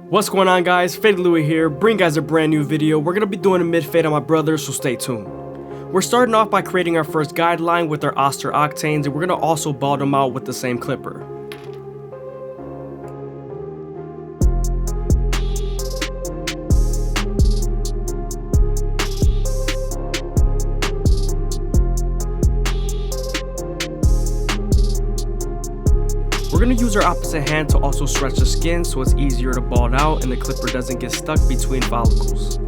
What's going on, guys? FadeitLuie here, bring guys a brand new video. We're gonna be doing a mid-fade on my brother, so stay tuned. We're starting off by creating our first guideline with our Oster octanes, and we're gonna also ball them out with the same clipper. We're going to use our opposite hand to also stretch the skin so it's easier to ball out and the clipper doesn't get stuck between follicles.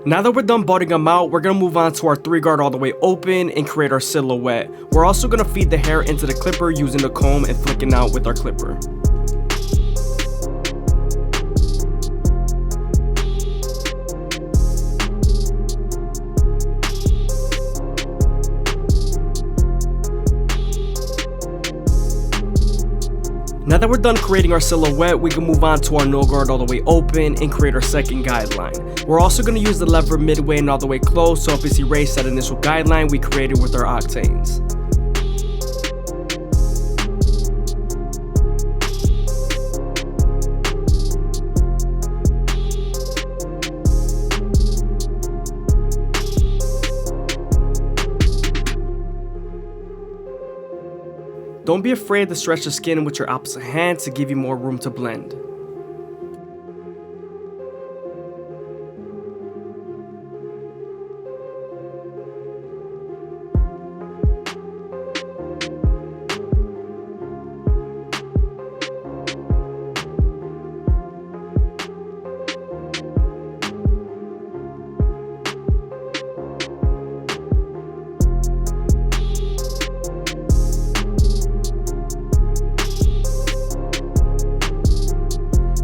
Now that we're done budding them out, we're going to move on to our 3-guard all the way open and create our silhouette. We're also going to feed the hair into the clipper using the comb and flicking out with our clipper. Now that we're done creating our silhouette, we can move on to our no guard all the way open and create our second guideline. We're also going to use the lever midway and all the way close so if it's erased that initial guideline we created with our octanes. Don't be afraid to stretch the skin with your opposite hand to give you more room to blend.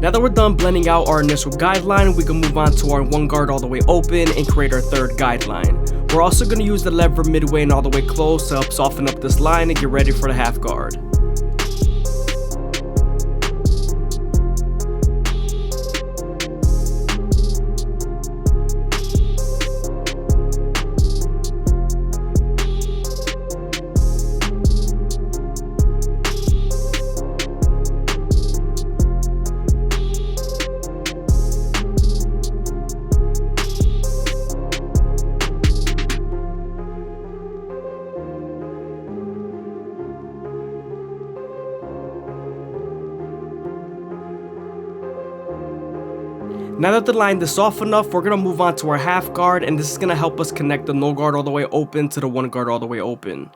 Now that we're done blending out our initial guideline, we can move on to our 1-guard all the way open and create our 3rd guideline. We're also going to use the lever midway and all the way close to help soften up this line and get ready for the 1/2 guard. Now that the line is soft enough, we're going to move on to our 1/2 guard, and this is going to help us connect the no guard all the way open to the 1 guard all the way open.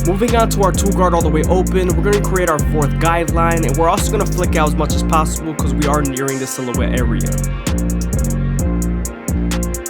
Moving on to our 2-guard all the way open, we're going to create our 4th guideline, and we're also going to flick out as much as possible because we are nearing the silhouette area.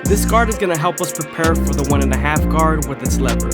This guard is going to help us prepare for the 1.5 guard with its lever.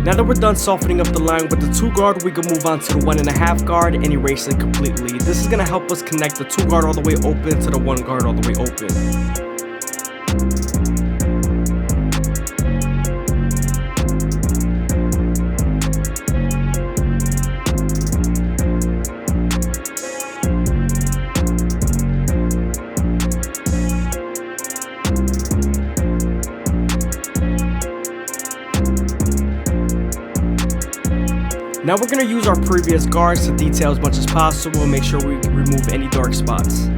Now that we're done softening up the line with the 2-guard, we can move on to the 1.5 guard and erase it completely. This is going to help us connect the 2-guard all the way open to the 1 guard all the way open. Now we're going to use our previous guards to detail as much as possible and make sure we remove any dark spots.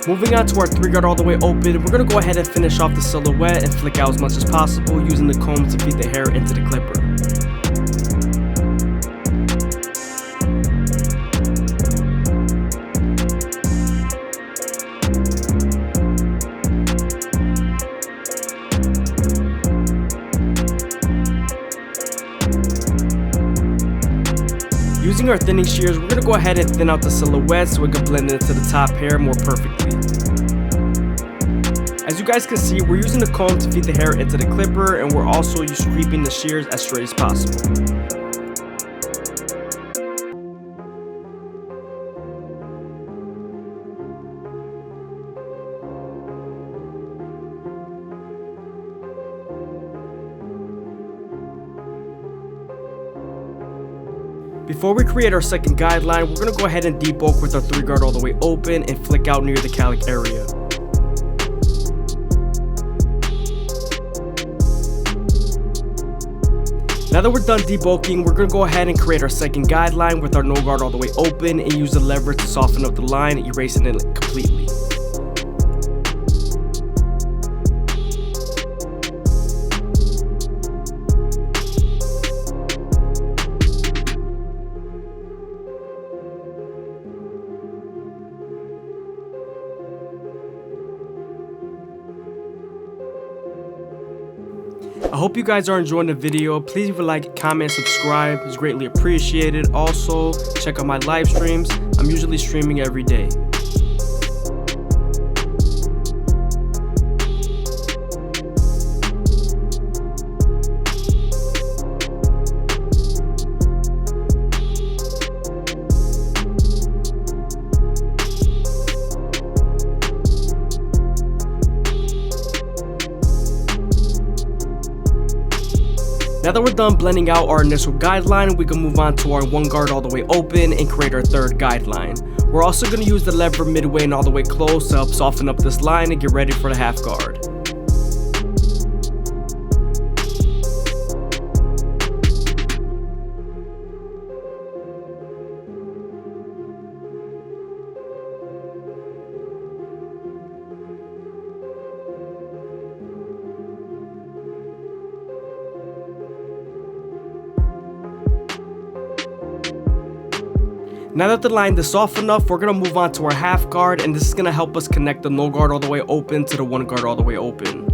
Moving on to our 3-guard all the way open, we're going to go ahead and finish off the silhouette and flick out as much as possible using the comb to feed the hair into the clipper. Using our thinning shears, we're going to go ahead and thin out the silhouette so it can blend into the top hair more perfectly. As you guys can see, we're using the comb to feed the hair into the clipper, and we're also creeping the shears as straight as possible. Before we create our second guideline, we're going to go ahead and debulk with our 3-guard all the way open and flick out near the calic area. Now that we're done debulking, we're going to go ahead and create our second guideline with our no guard all the way open and use the lever to soften up the line, erasing it completely. I hope you guys are enjoying the video. Please leave a like, comment, subscribe. It's greatly appreciated. Also, check out my live streams. I'm usually streaming every day. Now that we're done blending out our initial guideline, we can move on to our 1-guard all the way open and create our third guideline. We're also going to use the lever midway and all the way close to help soften up this line and get ready for the half guard. Now that the line is soft enough, we're going to move on to our half guard, and this is going to help us connect the no guard all the way open to the 1-guard all the way open.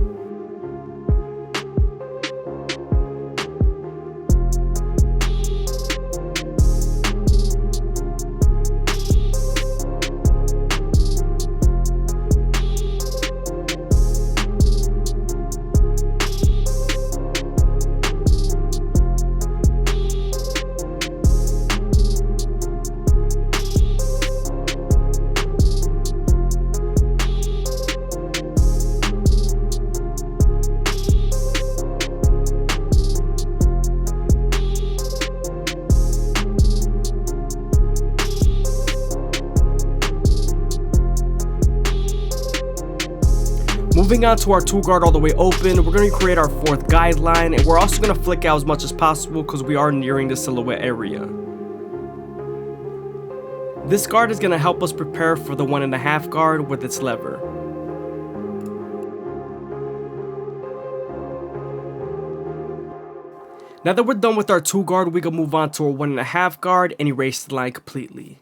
Moving on to our 2-guard all the way open, we're going to create our 4th guideline, and we're also going to flick out as much as possible because we are nearing the silhouette area. This guard is going to help us prepare for the 1.5 guard with its lever. Now that we're done with our 2-guard, we can move on to our 1.5 guard and erase the line completely.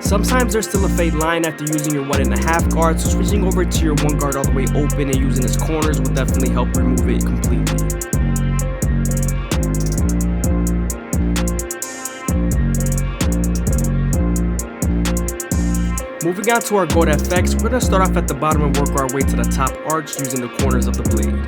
Sometimes there's still a fade line after using your 1.5 guard, so switching over to your 1-guard all the way open and using its corners will definitely help remove it completely. Moving on to our gold FX, we're going to start off at the bottom and work our way to the top arch using the corners of the blade.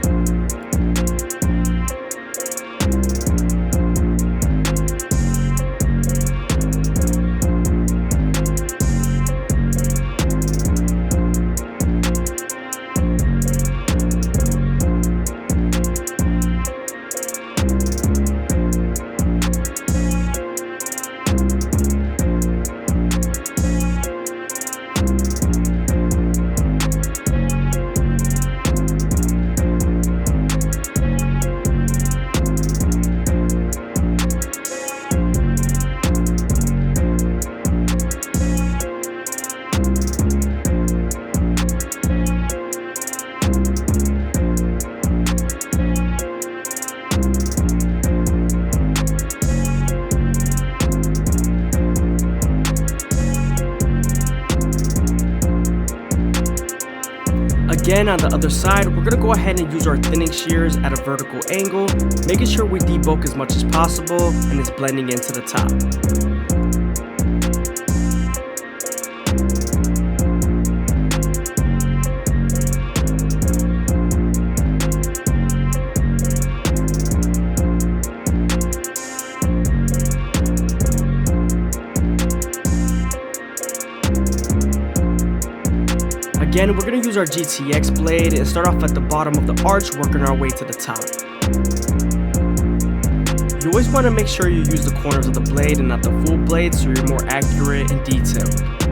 Again, on the other side, we're gonna go ahead and use our thinning shears at a vertical angle, making sure we debulk as much as possible and it's blending into the top. Again, we're going to use our GTX blade and start off at the bottom of the arch, working our way to the top. You always want to make sure you use the corners of the blade and not the full blade so you're more accurate and detailed.